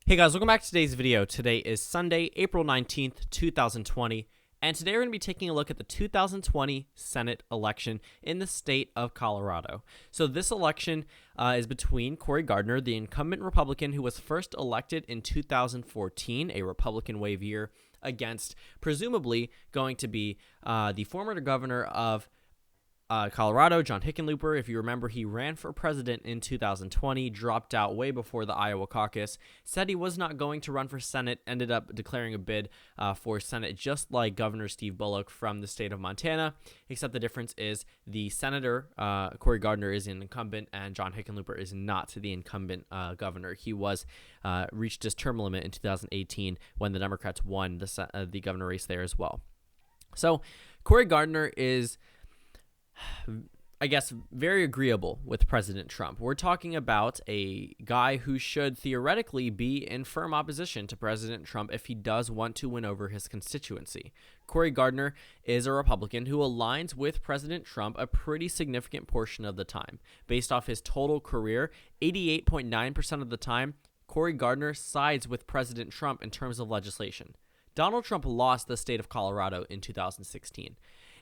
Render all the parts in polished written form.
Hey guys, welcome back to today's video. Today is Sunday, April 19th, 2020, and today we're going to be taking a look at the 2020 Senate election in the state of Colorado. So this election is between Cory Gardner, the incumbent Republican who was first elected in 2014, a Republican wave year, against presumably going to be the former governor of Colorado, John Hickenlooper. If you remember, he ran for president in 2020, dropped out way before the Iowa caucus, said he was not going to run for Senate, ended up declaring a bid for Senate just like Governor Steve Bullock from the state of Montana, except the difference is the senator, Cory Gardner, is an incumbent and John Hickenlooper is not the incumbent governor. He was reached his term limit in 2018 when the Democrats won the governor race there as well. So Cory Gardner is, I guess, very agreeable with President Trump. We're talking about a guy who should theoretically be in firm opposition to President Trump if he does want to win over his constituency. Cory Gardner is a Republican who aligns with President Trump a pretty significant portion of the time. Based off his total career, 88.9% of the time, Cory Gardner sides with President Trump in terms of legislation. Donald Trump lost the state of Colorado in 2016.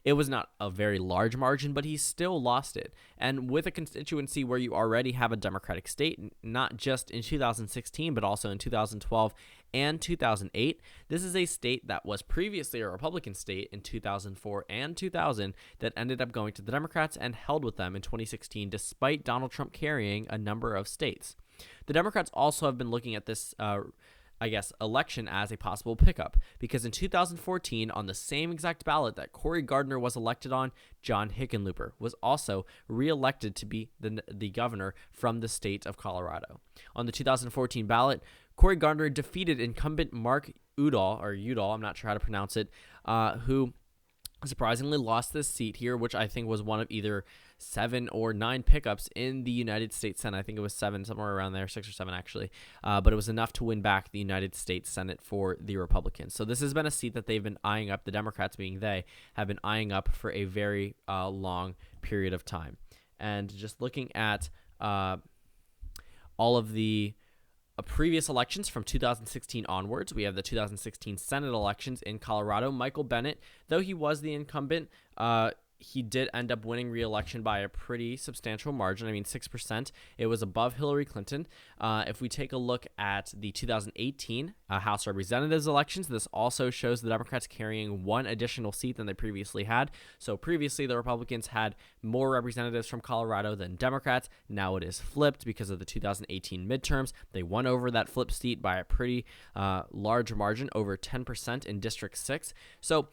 It was not a very large margin, but he still lost it. And with a constituency where you already have a Democratic state, not just in 2016, but also in 2012 and 2008, this is a state that was previously a Republican state in 2004 and 2000 that ended up going to the Democrats and held with them in 2016, despite Donald Trump carrying a number of states. The Democrats also have been looking at this election as a possible pickup, because in 2014, on the same exact ballot that Cory Gardner was elected on, John Hickenlooper was also reelected to be the governor from the state of Colorado. On the 2014 ballot, Cory Gardner defeated incumbent Mark Udall, I'm not sure how to pronounce it, who surprisingly lost this seat here, which I think was one of either 7 or 9 pickups in the United States Senate. I think it was 7, somewhere around there, 6 or 7 actually, but it was enough to win back the United States Senate for the Republicans. So this has been a seat that they've been eyeing up, the Democrats being they, have been eyeing up for a very long period of time. And just looking at all of the previous elections from 2016 onwards, we have the 2016 Senate elections in Colorado. Michael Bennet, though he was the incumbent, he did end up winning re-election by a pretty substantial margin. 6%. It was above Hillary Clinton. If we take a look at the 2018 House of Representatives elections, this also shows the Democrats carrying one additional seat than they previously had. So previously, the Republicans had more representatives from Colorado than Democrats. Now it is flipped because of the 2018 midterms. They won over that flipped seat by a pretty large margin, over 10% in District 6. So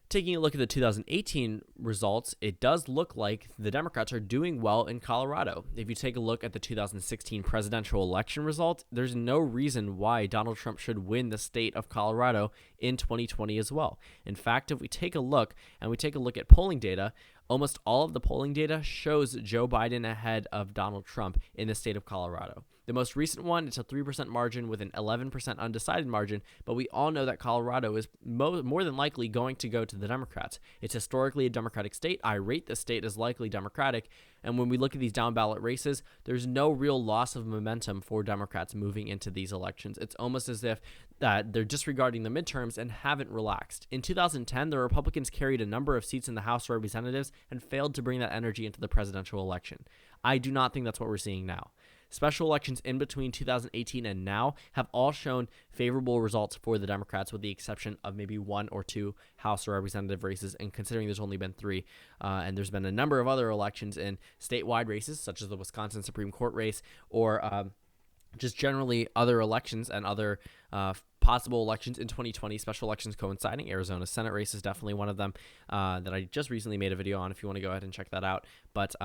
taking a look at the 2018 results, it does look like the Democrats are doing well in Colorado. If you take a look at the 2016 presidential election results, there's no reason why Donald Trump should win the state of Colorado in 2020 as well. In fact, if we take a look at polling data, almost all of the polling data shows Joe Biden ahead of Donald Trump in the state of Colorado. The most recent one, it's a 3% margin with an 11% undecided margin, but we all know that Colorado is more than likely going to go to the Democrats. It's historically a Democratic state. I rate the state as likely Democratic, and when we look at these down-ballot races, there's no real loss of momentum for Democrats moving into these elections. It's almost as if they're disregarding the midterms and haven't relaxed. In 2010, the Republicans carried a number of seats in the House of Representatives and failed to bring that energy into the presidential election. I do not think that's what we're seeing now. Special elections in between 2018 and now have all shown favorable results for the Democrats, with the exception of maybe 1 or 2 House of Representative races, and considering there's only been 3, and there's been a number of other elections in statewide races, such as the Wisconsin Supreme Court race, or just generally other elections and other possible elections in 2020, special elections coinciding. Arizona Senate race is definitely one of them that I just recently made a video on if you want to go ahead and check that out. But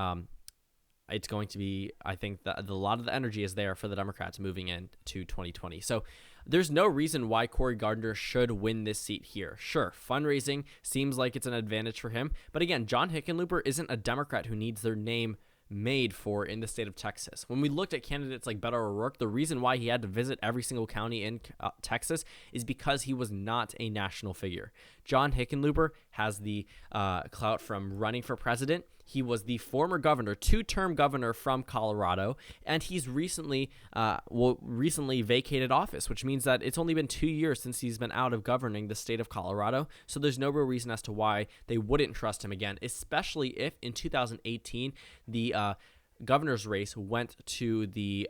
it's going to be, I think, that a lot of the energy is there for the Democrats moving into 2020. So there's no reason why Cory Gardner should win this seat here. Sure, fundraising seems like it's an advantage for him. But again, John Hickenlooper isn't a Democrat who needs their name made for in the state of Texas. When we looked at candidates like Beto O'Rourke, the reason why he had to visit every single county in Texas is because he was not a national figure. John Hickenlooper has the clout from running for president. He was the former governor, two-term governor from Colorado, and he's recently vacated office, which means that it's only been 2 years since he's been out of governing the state of Colorado. So there's no real reason as to why they wouldn't trust him again, especially if in 2018 the governor's race went to the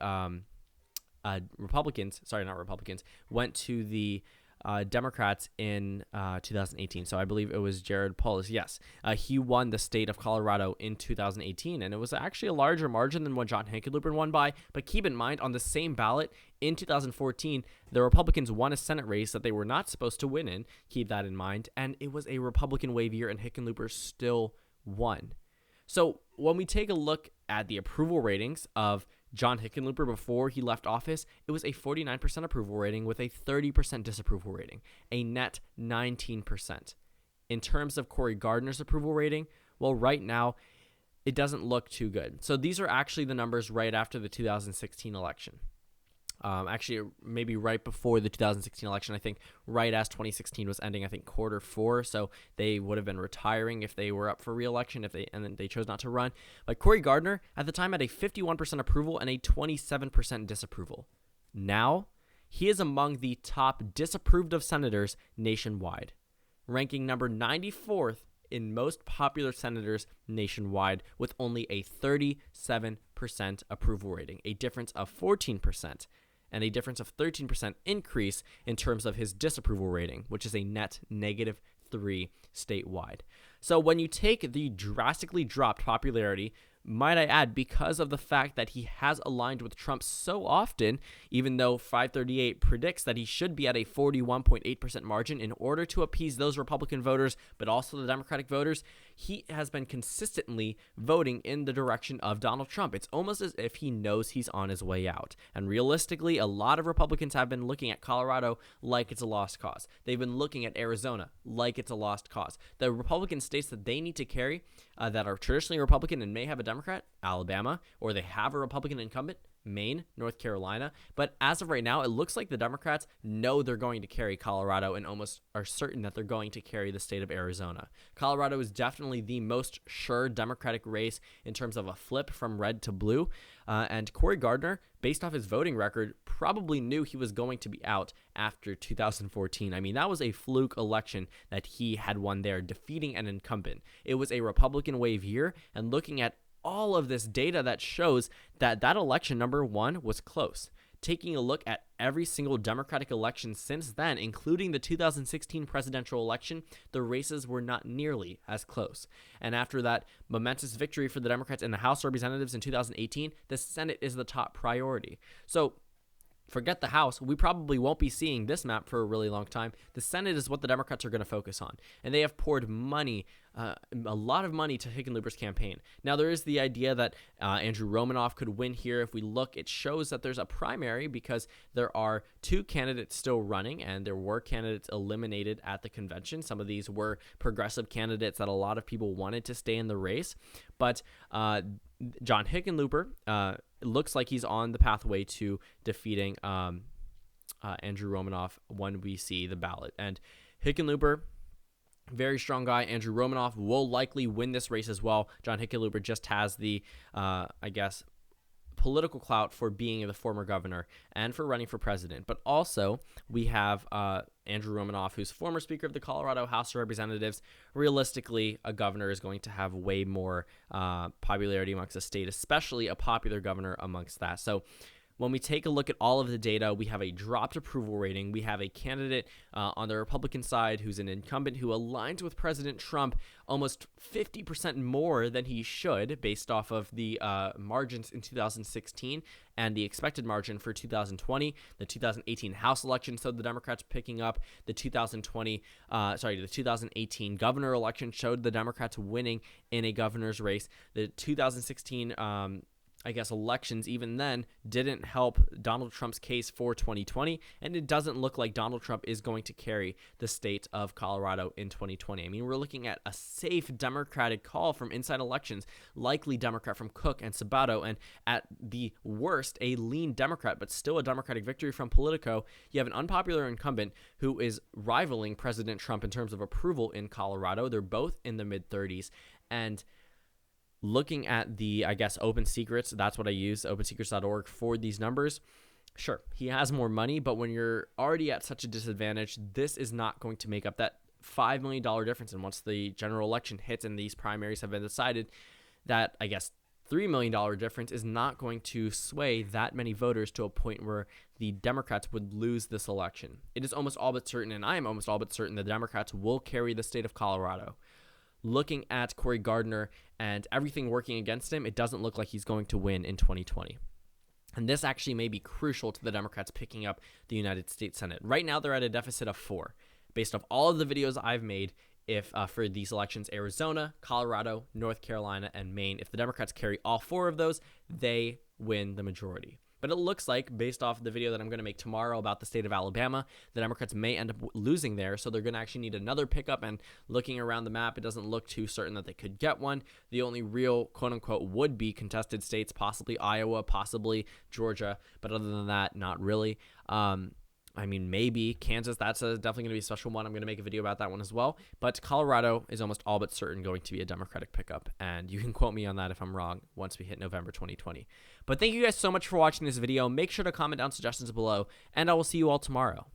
went to the Democrats in 2018. So I believe it was Jared Polis. Yes, he won the state of Colorado in 2018, and it was actually a larger margin than what John Hickenlooper won by. But keep in mind, on the same ballot in 2014, the Republicans won a Senate race that they were not supposed to win in. Keep that in mind. And it was a Republican wave year, and Hickenlooper still won. So when we take a look at the approval ratings of John Hickenlooper before he left office, it was a 49% approval rating with a 30% disapproval rating, a net 19%. In terms of Cory Gardner's approval rating, well, right now, it doesn't look too good. So these are actually the numbers right after the 2016 election. Actually, maybe right before the 2016 election, I think right as 2016 was ending, I think Q4, so they would have been retiring if they were up for re-election, and then they chose not to run. But Cory Gardner, at the time, had a 51% approval and a 27% disapproval. Now, he is among the top disapproved of senators nationwide, ranking number 94th in most popular senators nationwide with only a 37% approval rating, a difference of 14%. And a difference of 13% increase in terms of his disapproval rating, which is a net -3 statewide. So when you take the drastically dropped popularity, might I add, because of the fact that he has aligned with Trump so often, even though 538 predicts that he should be at a 41.8% margin in order to appease those Republican voters, but also the Democratic voters, he has been consistently voting in the direction of Donald Trump. It's almost as if he knows he's on his way out. And realistically, a lot of Republicans have been looking at Colorado like it's a lost cause. They've been looking at Arizona like it's a lost cause. The Republican states that they need to carry that are traditionally Republican and may have a Democrat, Alabama, or they have a Republican incumbent, Maine, North Carolina. But as of right now, it looks like the Democrats know they're going to carry Colorado and almost are certain that they're going to carry the state of Arizona. Colorado is definitely the most sure Democratic race in terms of a flip from red to blue. And Cory Gardner, based off his voting record, probably knew he was going to be out after 2014. I mean, that was a fluke election that he had won there, defeating an incumbent. It was a Republican wave year, and looking at all of this data that shows that that election, number one, was close. Taking a look at every single Democratic election since then, including the 2016 presidential election, the races were not nearly as close. And after that momentous victory for the Democrats in the House of Representatives in 2018, the Senate is the top priority. So forget the House. We probably won't be seeing this map for a really long time. The Senate is what the Democrats are going to focus on. And they have poured money, a lot of money to Hickenlooper's campaign. Now, there is the idea that Andrew Romanoff could win here. If we look, it shows that there's a primary because there are two candidates still running, and there were candidates eliminated at the convention. Some of these were progressive candidates that a lot of people wanted to stay in the race. But John Hickenlooper, it looks like he's on the pathway to defeating Andrew Romanoff when we see the ballot. And Hickenlooper, very strong guy. Andrew Romanoff will likely win this race as well. John Hickenlooper just has the, political clout for being the former governor and for running for president. But also, we have Andrew Romanoff, who's former Speaker of the Colorado House of Representatives. Realistically, a governor is going to have way more popularity amongst the state, especially a popular governor amongst that. So when we take a look at all of the data, we have a dropped approval rating. We have a candidate on the Republican side who's an incumbent who aligns with President Trump almost 50% more than he should based off of the margins in 2016 and the expected margin for 2020, the 2018 House election. So the Democrats picking up the 2018 governor election showed the Democrats winning in a governor's race. The 2016 elections even then didn't help Donald Trump's case for 2020, and it doesn't look like Donald Trump is going to carry the state of Colorado in 2020. I mean, we're looking at a safe Democratic call from inside elections, likely Democrat from Cook and Sabato, and at the worst, a lean Democrat, but still a Democratic victory from Politico. You have an unpopular incumbent who is rivaling President Trump in terms of approval in Colorado. They're both in the mid-30s, and looking at the, I guess, Open Secrets, that's what I use, opensecrets.org, for these numbers. Sure, he has more money, but when you're already at such a disadvantage, this is not going to make up that $5 million difference. And once the general election hits and these primaries have been decided, that, I guess, $3 million difference is not going to sway that many voters to a point where the Democrats would lose this election. It is almost all but certain, and I am almost all but certain, the Democrats will carry the state of Colorado. Looking at Cory Gardner and everything working against him, it doesn't look like he's going to win in 2020. And this actually may be crucial to the Democrats picking up the United States Senate. Right now, they're at a deficit of 4. Based off all of the videos I've made, if for these elections, Arizona, Colorado, North Carolina, and Maine, if the Democrats carry all 4 of those, they win the majority. But it looks like, based off the video that I'm going to make tomorrow about the state of Alabama, the Democrats may end up losing there, so they're going to actually need another pickup, and looking around the map, it doesn't look too certain that they could get one. The only real, quote-unquote, would-be contested states, possibly Iowa, possibly Georgia, but other than that, not really. I mean, maybe Kansas, that's definitely going to be a special one. I'm going to make a video about that one as well. But Colorado is almost all but certain going to be a Democratic pickup. And you can quote me on that if I'm wrong once we hit November 2020. But thank you guys so much for watching this video. Make sure to comment down suggestions below, and I will see you all tomorrow.